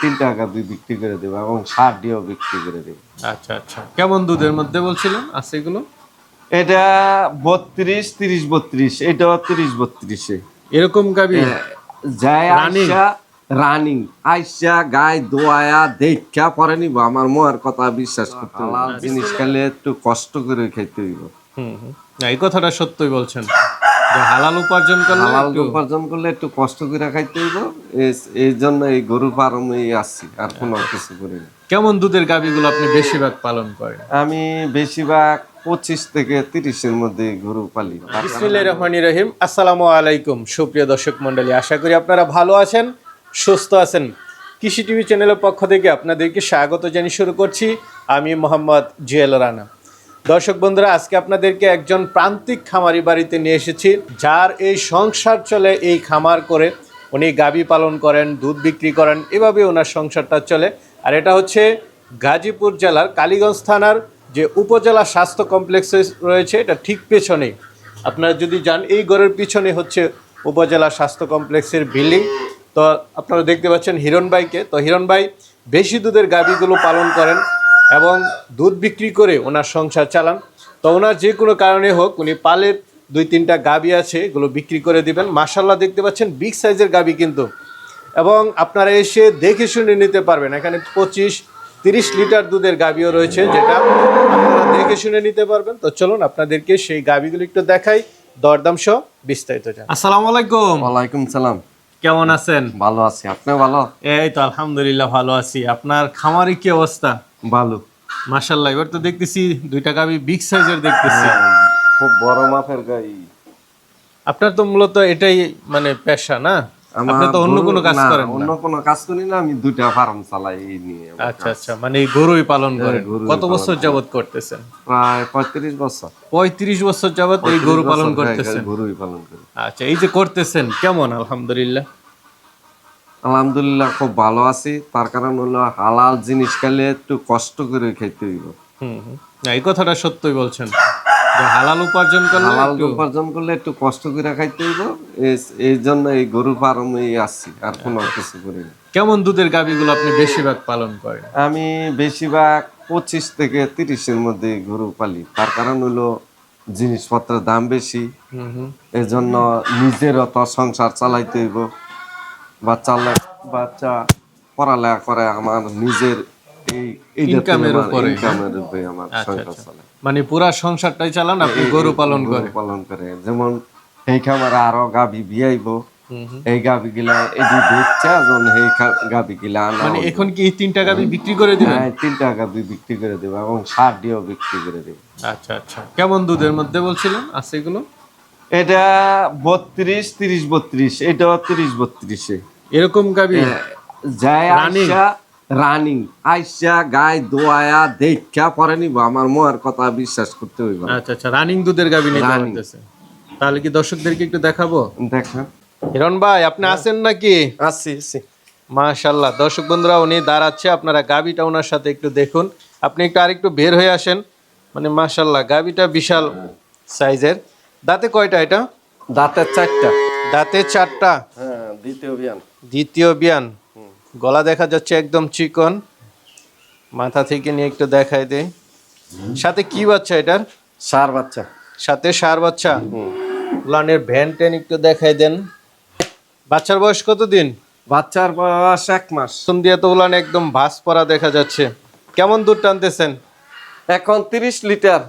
3টা গাভী বিক্রি করে দেবো এবং সার দিয়েও বিক্রি করে দেবো। আচ্ছা আচ্ছা, কেমন দুধের মধ্যে বলছিলেন আছে এগুলো? এটা 32, 30, 32, এটাও 30, 32-এ এরকম গাবি যায় Running? আইসা রানিং আইসা গায়ে দোয়ায়া দেখা পরে নিব। আমার মোয়ার কথা বিশ্বাস করতে হবে। হালাল জিনিস খেলে একটু কষ্ট করে খেতে হইব। না, এই কথাটা সত্যই বলছেন যে হালাল উপার্জন করলে হালাল একটু- উপার্জন করলে একটু কষ্ট করে খাইতে হইব। এই জন্য এই গরু ফার্মে আসছি, আর কোনো কিছু করি না। কেমন দুধের গাবিগুলো আপনি বেশিরভাগ পালন করেন? আমি বেশিরভাগ 25 থেকে 30-এর মধ্যে গরু পালি। বিসমিল্লাহির রহমানির রহিম। আসসালামু আলাইকুম সুপ্রিয় দর্শক মণ্ডলী, আশা করি আপনারা ভালো আছেন, সুস্থ আছেন। কৃষি টিভি চ্যানেলের পক্ষ থেকে আপনাদেরকে স্বাগত জানিয়ে শুরু করছি আমি মোহাম্মদ জুয়েল রানা। দর্শক বন্ধুরা, আজকে আপনাদেরকে একজন প্রান্তিক খামারি বাড়িতে নিয়ে এসেছি, যার এই সংসার চলে এই খামার করে। উনি গাভী পালন করেন, দুধ বিক্রি করেন, এভাবে ওনার সংসারটা চলে। আর এটা হচ্ছে গাজীপুর জেলার কালীগঞ্জ থানার যে উপজেলা স্বাস্থ্য কমপ্লেক্স রয়েছে, এটা ঠিক পেছনেই। আপনারা যদি যান, এই ঘরের পিছনে হচ্ছে উপজেলা স্বাস্থ্য কমপ্লেক্সের বিল্ডিং। তো আপনারা দেখতে পাচ্ছেন হিরণ ভাইকে। তো হিরণ ভাই বেশি দুধের গাভীগুলো পালন করেন এবং দুধ বিক্রি করে ওনার সংসার চালান। তো ওনার যে কোনো কারণে হোক, উনি পালের 2-3টা গাভী আছে, এগুলো বিক্রি করে দিবেন। মাশাআল্লাহ দেখতে পাচ্ছেন বিগ সাইজের গাভী কিন্তু, এবং আপনারা এসে দেখে শুনে নিতে পারবেন। এখানে 25-30 লিটার দুধের গাভীও রয়েছে, যেটা আপনারা দেখে শুনে নিতে পারবেন। তো চলুন আপনাদেরকে সেই গাভীগুলো একটু দেখাই, দরদাম সহ বিস্তারিত জানাই। আসসালামু আলাইকুম। ওয়ালাইকুম সালাম। কেমন আছেন? ভালো আছি, আপনি ভালো? এই তো আলহামদুলিল্লাহ ভালো আছি। আপনার খামারে কি অবস্থা? ভালো। মাশাআল্লাহ, এবার তো দেখতেছি 2টা গাভী বিগ সাইজের দেখতেছি। খুব বড় মাপের গাই। আপনার তো মূলত এটাই মানে পেশা না? আপনি তো অন্য কোনো কাজ করেন অন্য না? কোনো কাজ করি না, আমি 2টা ফার্ম চালাই এই নিয়ে। আচ্ছা আচ্ছা, মানে এই গরুই পালন করেন। গরুই কত পালন বছর করি। যাবত করতেছেন? প্রায় 35 বছর। 35 বছর যাবত এই গরু 35 পালন বছর করতেছেন? গরুই পালন করি। আচ্ছা, এই যে করতেছেন কেমন? আলহামদুলিল্লাহ। আলহামদুলিল্লাহ খুব ভালো আছি। তার কারণ হলো হালাল জিনিস খেলে একটু কষ্ট করে খেতে হইব। না, এই কথাটা সত্যই বলছেন যে হালাল উপার্জন করলে হালাল একটু- উপার্জন করলে একটু কষ্ট করে খাইতে হইব। এই জন্য এই গরু ফার্মে আসছি, আর কোনো কিছু করি না। কেমন দুধের গাভীগুলো আপনি বেশিরভাগ পালন করেন? আমি বেশিরভাগ 25 থেকে 30-এর মধ্যে গরু পালি। তার কারণ হলো জিনিসপত্রের দাম বেশি, এজন্য নিজেরও তো সংসার চালাইতে হইব। বাচ্চা পড়ালেখা করে, আমার নিজের এই ইনকামের উপরে। ইনকামের উপরে আমার আচ্ছা সংসার আচ্ছা, চলে। মানে পুরা সংসারটাই চালান আপনি গরু পালন গরু করে? পালন করে। যেমন এই খামারে আরো গাভী বিয়াইব, এই গাভী গিলা এদি বেচা যখন এই গাভী গিলা আনা মানে হইব। এখন কি এই 3টা গাভী বিক্রি করে দিবেন? হ্যাঁ, 3টা গাভী বিক্রি করে দেবো এবং সার দিয়েও বিক্রি করে দেবো। আচ্ছা আচ্ছা, কেমন দুধের মধ্যে বলছিলেন আছে এগুলো? এটা 32, 30, 32, এটাও 30, 32-এ এরকম গাভী যায় Running? আইসা রানিং আইসা গায়ে দোয়ায়া দেখা পরে নিব। আমার মোয়ার কথা বিশ্বাস করতে হইব। আচ্ছা আচ্ছা, রানিং দুধের গাভী নিতে Running। হইতেছে। তাহলে কি দর্শকদেরকে একটু দেখাবো? দেখা হিরণ ভাই, আপনি আছেন নাকি? আসছি। মাশাআল্লাহ, দর্শক বন্ধুরা উনি দাঁড়াচ্ছে, আপনারা গাভীটা ওনার সাথে একটু দেখুন। আপনি একটু আরেকটু বের হয়ে আসেন। মানে মাশাআল্লাহ, গাভীটা বিশাল সাইজের। দাঁতে কয়টা এটা? দাঁতের 4টা। দাঁতে 4টা। হ্যাঁ, দ্বিতীয় বিয়ান। দ্বিতীয় বিয়ান। গলা দেখা যাচ্ছে একদম চিকন। মাথা থেকে নিয়ে একটু দেখাই দেই। সাথে কি বাচ্চা এটার? সার বাচ্চা। সাথে ষাঁড় বাচ্চা। উলানের ভ্যান ট্যান একটু দেখাই দেন। বাচ্চার বয়স কতদিন? বাচ্চার বয়স 1 মাস। সুন দিয়ে তো উলান একদম ভাস পরা দেখা যাচ্ছে। কেমন দুধ টানতেছেন? এখন 30 লিটার।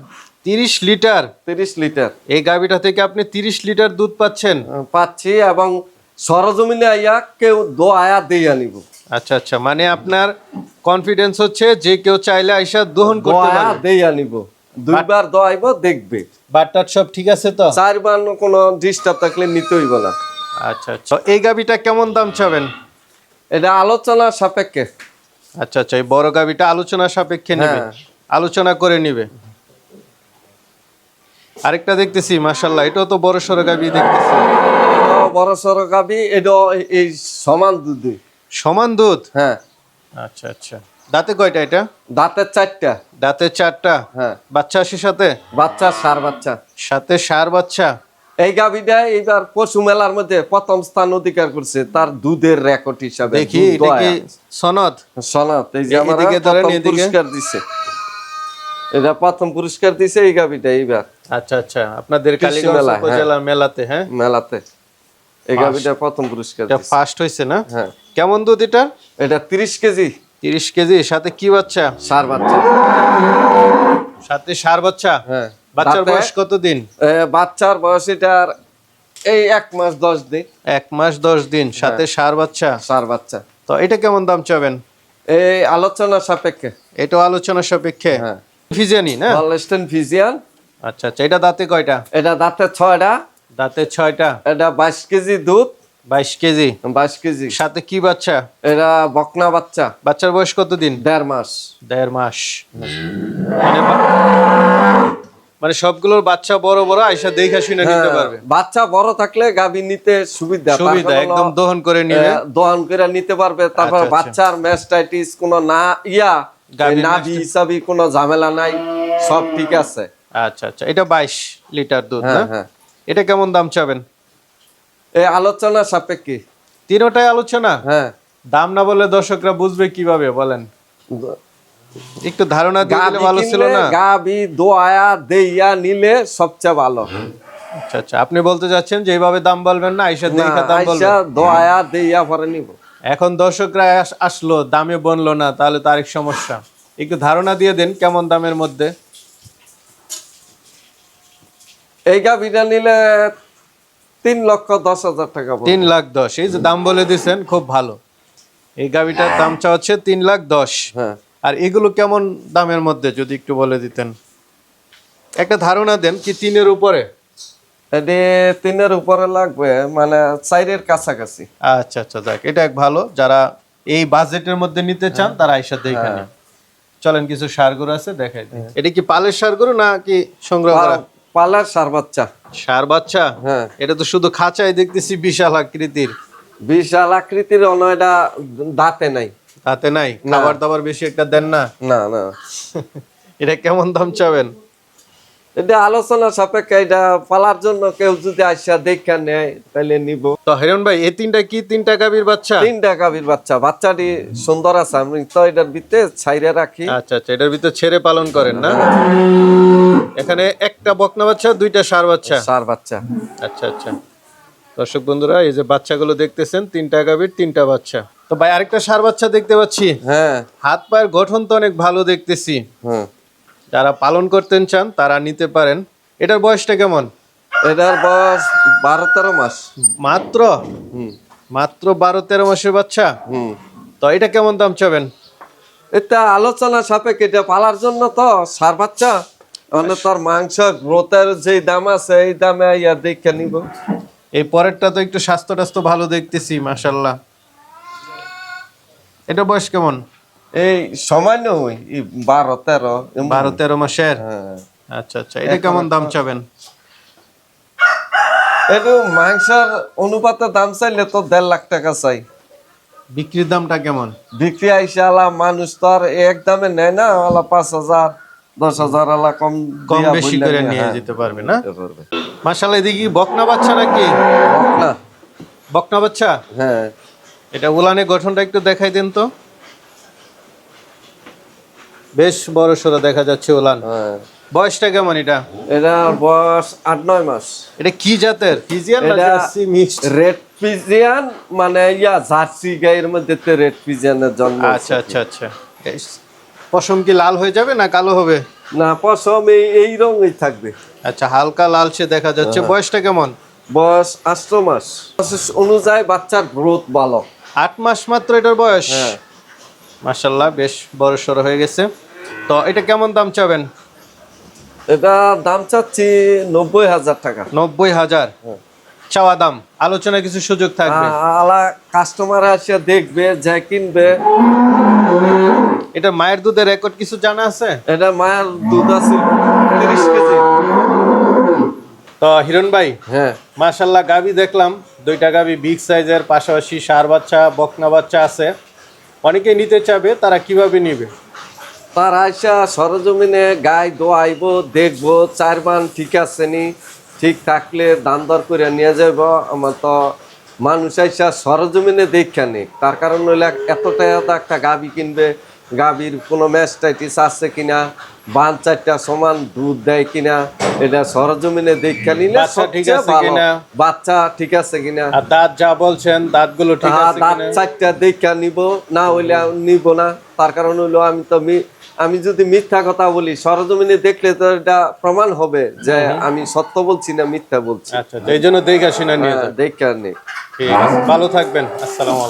30 লিটার? 30 লিটার এই গাভীটা থেকে আপনি 30 লিটার দুধ পাচ্ছেন? পাচ্ছি, এবং সরজমিনে আইয়া কেউ দোয়া দেই আনিব। আচ্ছা আচ্ছা, মানে আপনার কনফিডেন্স হচ্ছে যে কেউ চাইলে আইসা দহন করতে দোয়া পারবে। দেই আনিব। 2বার দোয়াইব, দেখবে। বাটটার সব ঠিক আছে তো? 4বার কোনো ডিস্টার্ব থাকলে নিতে হইব না। আচ্ছা আচ্ছা, এই গাভীটা কেমন দাম চাবেন? এটা আলোচনা সাপেক্ষে। আচ্ছা আচ্ছা, এই বড় গাভীটা আলোচনা সাপেক্ষে নেবে? হ্যাঁ। আলোচনা করে নিবে। আরেকটা দেখতেছি মাশাআল্লাহ, এটাও তো বড় সড়ো গাভী দেখতেছি। এটাও বড় সড়ো গাভী, এটাও এই সমান দুধে। সমান দুধ? হ্যাঁ। আচ্ছা আচ্ছা, দাঁতে কয়টা এটা? দাঁতের 4টা। দাঁতে 4টা। হ্যাঁ। বাচ্চা আসে সাথে? বাচ্চা, সার বাচ্চা। সাথে ষাঁড় বাচ্চা। এই গাভীটা এইবার পশু মেলার মধ্যে প্রথম স্থান অধিকার করছে তার দুধের রেকর্ড হিসাবে। দেখি দুধ এটা কি দোয়া। সনদ? সনাত এই যে এদিকে আমরা ধরেন, প্রথম এদিকে। পুরস্কার দিছে, এটা প্রথম পুরস্কার দিছে এই গাভীটা এইবার আচ্ছা আচ্ছা, আপনাদের কৃষি কালীগঞ্জ মেলা, হ্যাঁ। উপজেলা মেলাতে, হ্যাঁ মেলাতে এই গাভীটা প্রথম পুরস্কার এটা দিছে। ফার্স্ট হয়েছে না? হ্যাঁ কেমন দুধ এটা? এটা 30 কেজি 30 কেজি, সাথে কি বাচ্চা? সার বাচ্চা। সাথে সার বাচ্চা। হ্যাঁ বাচ্চার দাঁতে- বয়স কতদিন? বাচ্চার বয়স এটার এই 1 মাস 10 দিন। 1 মাস 10 দিন, সাথে সার বাচ্চা। সার বাচ্চা। তো এটা কেমন দাম চাবেন? এই আলোচনা সাপেক্ষে। এটাও আলোচনা সাপেক্ষে। হ্যাঁ ফিজিয়ানি না? Holstein Friesian. আচ্ছা আচ্ছা, এটা দাঁতে কয়টা? এটা দাঁতে 6টা। দাঁতে 6টা। এটা 22 কেজি দুধ। 22 কেজি, 22 কেজি। সাথে কি বাচ্চা? এটা বকনা বাচ্চা। বাচ্চার বয়স কত দিন? 1.5 মাস। 1.5 মাস। মানে মানে সবগুলোর বাচ্চা বড় বড়, আইসা দেখা শুনে নিতে পারবে। বাচ্চা বড় থাকলে গাভী নিতে সুবিধা। সুবিধা, একদম দহন করে নিবে। দহন করে নিতে পারবে। তারপর আচ্ছা, আচ্ছা। বাচ্চার ম্যাস্টাইটিস কোনো না গাভীর নাভি হিসাবে কোনো ঝামেলা নাই, সব ঠিক আছে। আচ্ছা আচ্ছা, এটা 22 লিটার দুধ না? হ্যাঁ হ্যাঁ। এটা কেমন দাম চাবেন? এই আলোচনা সাপেক্ষে। তিনটাই আলোচনা। হ্যাঁ দাম না বললে দর্শকরা বুঝবে কিভাবে বলেন? একটু ধারণা দিয়ে দিলে ভালো ছিল না? গাভী দোয়া দেইয়া নিলে সবচেয়ে ভালো। আচ্ছা আচ্ছা, আপনি বলতে যাচ্ছেন যে এইভাবে দাম বলবেন না, আইসা না, দেখা দাম বলবেন। আইসা দোয়া দেইয়া পরে নিব। এখন দর্শকরা আসলো, দামে বনলো না, তাহলে তো আরেক সমস্যা। একটু ধারণা দিয়ে দেন কেমন দামের মধ্যে। এই গাভীটা নিলে 3,10,000 টাকা পড়বে। 3,10,000, এই যে দাম বলে দিছেন, খুব ভালো। এই গাভিটার দাম চা হচ্ছে 3,10,000। হ্যাঁ আর এগুলো কেমন দামের মধ্যে যদি একটু বলে দিতেন, একটা ধারণা দেন। কি 3-এর উপরে? এটি 3-এর উপরে লাগবে, মানে 4-এর কাছাকাছি। আচ্ছা আচ্ছা, যাক, এটা এক ভালো। যারা এই বাজেটের মধ্যে নিতে চান তারা আইসা দেখে নেন। চলেন, কিছু সার গরু আছে দেখাই দিই। এটা কি পালের সার গরু না কি সংগ্রহ করা? পালার সার বাচ্চা। সার বাচ্চা। হ্যাঁ এটা তো শুধু খাঁচায় দেখতেছি বিশাল আকৃতির। বিশাল আকৃতির, এটা দাঁতে নাই। তাতে নাই? খাবার দাবার বেশি একটা দেন না? না না। এটা কেমন দাম চাবেন? এটা আলোচনা সাপেক্ষে। এটা পালার জন্য কেউ যদি আসা দেখা নেয় তাহলে নিব। তো হিরণ ভাই, এই তিনটা কি 3টা গাভীর বাচ্চা? 3টা গাভীর বাচ্চা। বাচ্চাটি সুন্দর আছে, আমি তো এটার ভিতরে ছাইরে রাখি। আচ্ছা আচ্ছা, এটার ভিতর ছেড়ে পালন করেন না? এখানে একটা বকনা বাচ্চা, 2টা ষাঁড় বাচ্চা। সার বাচ্চা। আচ্ছা আচ্ছা, দর্শক বন্ধুরা, এই যে বাচ্চাগুলো দেখতেছেন, 3টা গাভীর 3টা বাচ্চা। তো ভাই, আরেকটা ষাঁড় বাচ্চা দেখতে পাচ্ছি। হ্যাঁ হাত পায়ের গঠন তো অনেক ভালো দেখতেছি। হ্যাঁ। যারা পালন করতেন চান তারা নিতে পারেন। এটার বয়সটা কেমন? এটার বয়স 12-13 মাস। মাত্র? হুম মাত্র 12-13 মাসের বাচ্চা। হুম। তো এটা কেমন দাম চাবেন? এটা আলোচনা সাপেক্ষে। এটা পালার জন্য তো সার বাচ্চা, মানে তোর মাংস গ্রোথের যে দাম আছে এই দামে ইয়া দেখে নিব। এই পরেরটা তো একটু স্বাস্থ্য টাস্থ্য ভালো দেখতেছি, মাশাল্লাহ। এটা বয়স কেমন? এই সামান্য 12-13। 12-13 মাসের। হ্যাঁ। আচ্ছা আচ্ছা, এটা কেমন দাম চাবেন? একটু মাংসের অনুপাতে দাম চাইলে তো 1.5 লাখ টাকা চাই। বিক্রির দামটা কেমন? বিক্রি আইসা মানুষ তো আর এক দামে নেয় না। 5,000 10,000 কম কম দিয়া বেশি বললে করে নিয়ে, নিয়ে হ্যাঁ, যেতে পারবে না? নিতে পারবে। মাশাল্লাহ, এদিকে কি বকনা বাচ্চা নাকি? না। বকনা বাচ্চা। হ্যাঁ এটা উলানের গঠনটা একটু দেখাই দেন তো। বেশ বড় সড়ো দেখা যাচ্ছে উলান। হ্যাঁ। বয়সটা কেমন এটা? এটার বয়স 8-9 মাস। এটা কি জাতের? ফিজিয়ান না এটা জার্সি মিক্সড? রেড পিজিয়ান, মানে জার্সি গায়ের মধ্যে রেড পিজিয়ানের জন্ম। আচ্ছা আচ্ছা আচ্ছা, পশম কি লাল হয়ে যাবে না কালো হবে? না, পশম এই রঙই থাকবে। আচ্ছা, হালকা লালচে দেখা যাচ্ছে। বয়সটা কেমন? বয়স 8 মাস। অনুযায়ী বাচ্চার গ্রোথ ভালো। 8 মাস মাত্র এটার বয়স। হ্যাঁ। মাশাল্লাহ, বেশ বড় সড়ো হয়ে গেছে। তো এটা কেমন দাম চাবেন? এটা দাম চাচ্ছি 90,000 টাকা। 90,000 চাওয়া দাম। আলোচনা কিছু সুযোগ থাকবে? আলা কাস্টমার আসে দেখবে, যা কিনবে। এটা মায়ের দুধের রেকর্ড কিছু জানা আছে? এটা মায়ের দুধ আছে 30 কেজি। তো হিরণ ভাই, হ্যাঁ মাশাল্লাহ, গাভী দেখলাম 2টা গাভী বিগ সাইজের, পাশাপাশি ষাঁড় বাচ্চা, বকনা বাচ্চা আছে। অনেকে নিতে চাবে, তারা কিভাবে নিবে? তার আইসা সরজমিনে গায়ে দোয়াইবো, দেখবো 4 মান ঠিক আছে নি, ঠিক থাকলে দাম দর করে নিয়ে যাব। আমার তো মানুষ আইসা সরজমিনে দেখা নেই, তার কারণ হইলে এতটা একটা গাভী কিনবে, গাভীর কোনো ম্যাস্টাইটিস আছে কিনা, বান চারটা সমান দুধ দেয় কিনা, এটা সরজমিনে দেখা নিলে বাচ্চা ঠিক সবচেয়ে আছে ভালো। কিনা? বাচ্চা ঠিক আছে কিনা, আর দাঁত যা বলছেন দাঁতগুলো ঠিক আছে দাঁত কিনা? চারটা দেখা নিব, না হইলে নিব না। তার কারণ হইলো আমি যদি মিথ্যা কথা বলি, সরজমিনে দেখলে তো এটা প্রমাণ হবে যে আমি সত্য বলছি না মিথ্যা বলছি। আচ্ছা, তো এই জন্য দেখে শুনে নিয়ে যান। দেখা নেই। ঠিক আছে, ভালো থাকবেন। আসসালামু আলাইকুম।